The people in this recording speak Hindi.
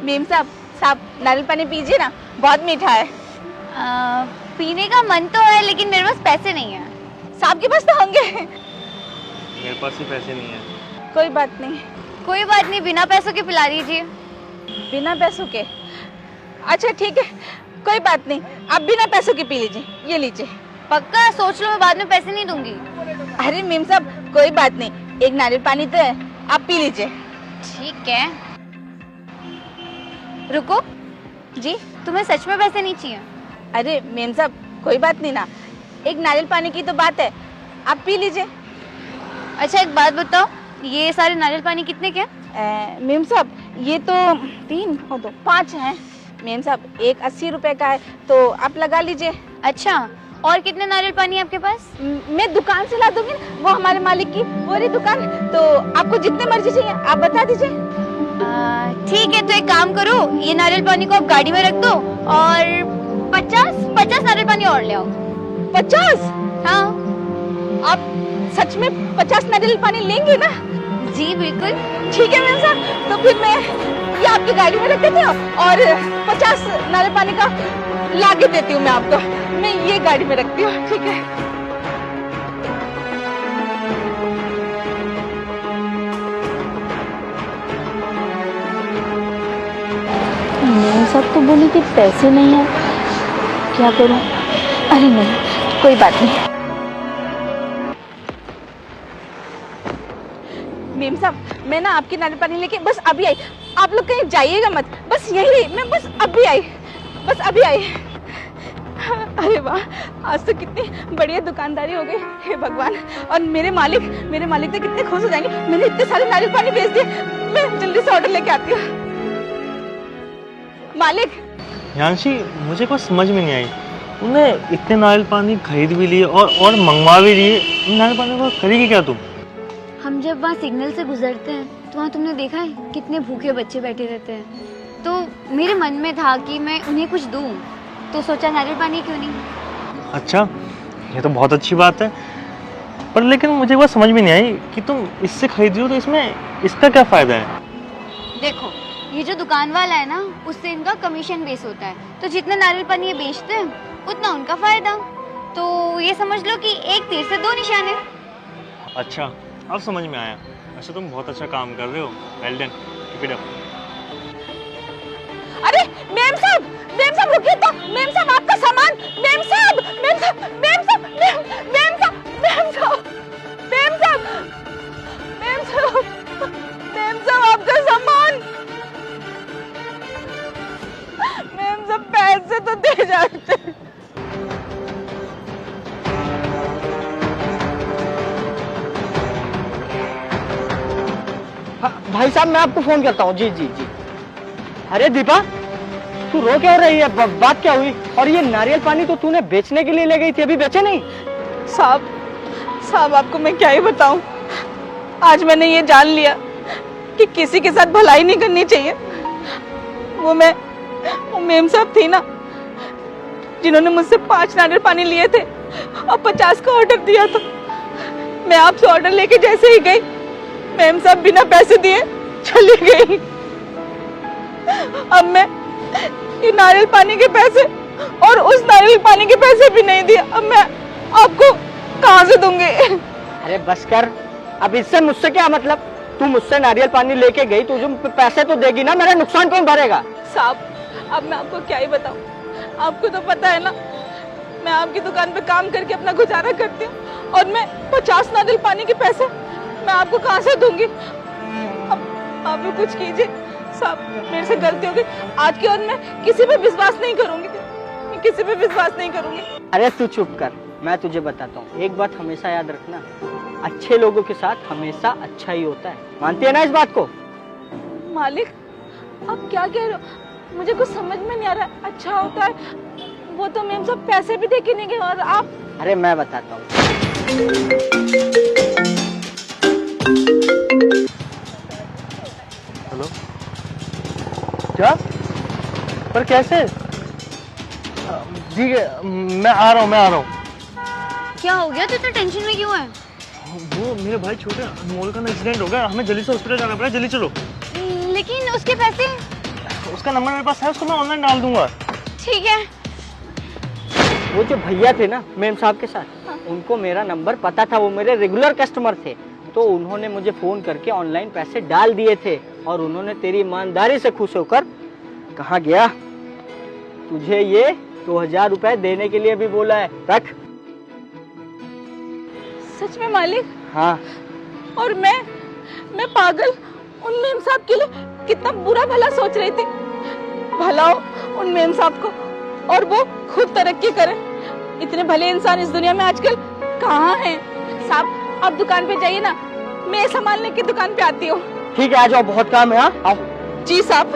मेम साहब साहब नारियल पानी पीजिए ना, बहुत मीठा है। पीने का मन तो है लेकिन मेरे पास पैसे नहीं है। साहब के पास तो होंगे। मेरे पास ही पैसे नहीं है। कोई बात नहीं। कोई बात नहीं, बिना पैसों के पिला दीजिए। बिना पैसों के? अच्छा ठीक है, कोई बात नहीं, आप बिना पैसों के पी लीजिए। ये लीजिए। पक्का? सोच लो, मैं बाद में पैसे नहीं दूंगी। अरे मेम साहब कोई बात नहीं, एक नारियल पानी तो है, आप पी लीजिए। ठीक है, रुको जी? तुम्हें सच में पैसे नहीं चाहिए? अरे मेम साहब कोई बात नहीं ना, एक नारियल पानी की तो बात है, आप पी लीजिए। अच्छा एक बात बताओ, ये सारे नारियल पानी कितने के? मेम साहब ये तो 3 और 2 5 हैं। मेम साहब एक 80 रुपए का है, तो आप लगा लीजिए। अच्छा, और कितने नारियल पानी आपके पास? मैं दुकान से ला दूंगी, वो हमारे मालिक की पूरी दुकान, तो आपको जितने मर्जी चाहिए आप बता दीजिए। ठीक है, तो एक काम करो, ये नारियल पानी को आप गाड़ी में रख दो और 50 नारियल पानी और ले आओ। 50? हाँ। आप सच में 50 नारियल पानी लेंगे ना? जी बिल्कुल। ठीक है मेम साहब, तो फिर मैं ये आपकी गाड़ी में रख देती हूँ और 50 नारियल पानी का ला के देती हूँ मैं आपको। मैं ये गाड़ी में रखती हूँ, ठीक है? मेम साहब तो बोली कि पैसे नहीं है, क्या करूँ? अरे नहीं, कोई बात नहीं। मेम साहब मैं ना आपकी नारियल पानी लेके बस अभी आई, आप लोग कहीं जाइएगा मत, बस यही रही, मैं बस अभी आई, बस अभी आई। अरे वाह, आज तो कितनी बढ़िया दुकानदारी हो गई, हे भगवान। और मेरे मालिक तो कितने खुश हो जाएंगे, मैंने इतने सारे नारियल पानी बेच दिए। मैं जल्दी से ऑर्डर लेके आती हूँ। मालिक। यांशी मुझे कुछ समझ में नहीं आई, तुमने इतने नारियल पानी खरीद भी लिए और मंगवा भी लिए, नारियल पानी को करेगी क्या तुम? हम जब वहाँ सिग्नल से गुजरते हैं तो वहाँ तुमने देखा है कितने भूखे बच्चे बैठे रहते हैं, तो मेरे मन में था कि मैं उन्हें कुछ दूँ, तो सोचा नारियल पानी क्यों नहीं। अच्छा, ये तो बहुत अच्छी बात है, पर लेकिन मुझे वो समझ में नहीं आई कि तुम इससे खरीद रही हो तो इसमें इसका क्या फ़ायदा है? देखो, ये जो दुकान वाला है ना, उससे इनका कमीशन बेस होता है, तो जितना नारियल पानी ये बेचते हैं उतना उनका फायदा। तो ये समझ लो कि एक तीर से 2 निशाने। अच्छा, अब समझ में आया। अच्छा तुम बहुत अच्छा काम कर रहे हो, well done, keep it up. अरे मेम साहब रुकिए तो, मेम साहब आपका सामान, मेम साहब आपका सामान, मेम साहब पैसे तो दे जाते। भाई साहब मैं आपको फोन करता हूँ। जी जी जी। अरे दीपा, तू रो क्यों रही है? बात क्या हुई? और ये नारियल पानी तो तूने बेचने के लिए ले गई थी, अभी बेचे नहीं? साहब आपको मैं क्या ही बताऊं, आज मैंने ये जान लिया कि किसी के साथ भलाई नहीं करनी चाहिए। वो मेम साहब थी ना, जिन्होंने मुझसे 5 नारियल पानी लिए थे और 50 का ऑर्डर दिया था। मैं आपसे ऑर्डर लेके जैसे ही गई, मेम साहब बिना पैसे दिए चली गई। अब मैं ये नारियल पानी के पैसे और उस नारियल पानी के पैसे भी नहीं दिए, अब मैं आपको कहाँ से दूंगी? अरे बस कर, अब इससे मुझसे क्या मतलब? तू मुझसे नारियल पानी लेके गई, तुझे पैसे तो देगी ना, मेरा नुकसान कौन भरेगा? साहब अब मैं आपको क्या ही बताऊं, आपको तो पता है ना मैं आपकी दुकान पे काम करके अपना गुजारा करती हूँ, और मैं 50 नारियल पानी के पैसे मैं आपको कहाँ से दूंगी? अब आप भी कुछ कीजिए साहब, मेरे से गलती हो गई, आज के बाद मैं किसी पे विश्वास नहीं करूंगी, किसी पे विश्वास नहीं करूंगी। अरे तू चुप कर, मैं तुझे बताता हूँ, एक बात हमेशा याद रखना, अच्छे लोगों के साथ हमेशा अच्छा ही होता है, मानती है ना इस बात को? मालिक आप क्या कह रहे हो? मुझे कुछ समझ में नहीं आ रहा। अच्छा होता है, वो तो मैम सब पैसे भी दे के नहीं गए, और आप? अरे मैं बताता हूँ। हेलो, क्या? पर कैसे? ठीक है, मैं आ रहा हूँ। क्या हो गया? तू इतना टेंशन में क्यों है? वो मेरे भाई छोटे अनमोल का एक्सीडेंट हो गया, हमें जल्दी से हॉस्पिटल जाना पड़ा, जल्दी चलो। लेकिन उसके पैसे? उसका नंबर मेरे पास है, उसको मैं ऑनलाइन डाल दूंगा। ठीक है। वो जो भैया थे ना मेम साहब के साथ, उनको मेरा नंबर पता था, वो मेरे रेगुलर कस्टमर थे, तो उन्होंने मुझे फोन करके ऑनलाइन पैसे डाल दिए थे और उन्होंने तेरी ईमानदारी से खुश होकर कहा गया तुझे ये 2000 रुपए देने के लिए भी बोला है, रख। सच में मालिक? हाँ। और मैं पागल उन मेम साहब के लिए कितना बुरा भला सोच रही थी। भला हो उन मेम साहब को और वो खुद तरक्की करे। इतने भले इंसान इस दुनिया में आजकल कहाँ हैं? साहब आप दुकान पे जाइए ना, मैं संभालने की दुकान पे आती हूँ। ठीक है, आ जाओ, बहुत काम है। हाँ, आओ। जी साहब।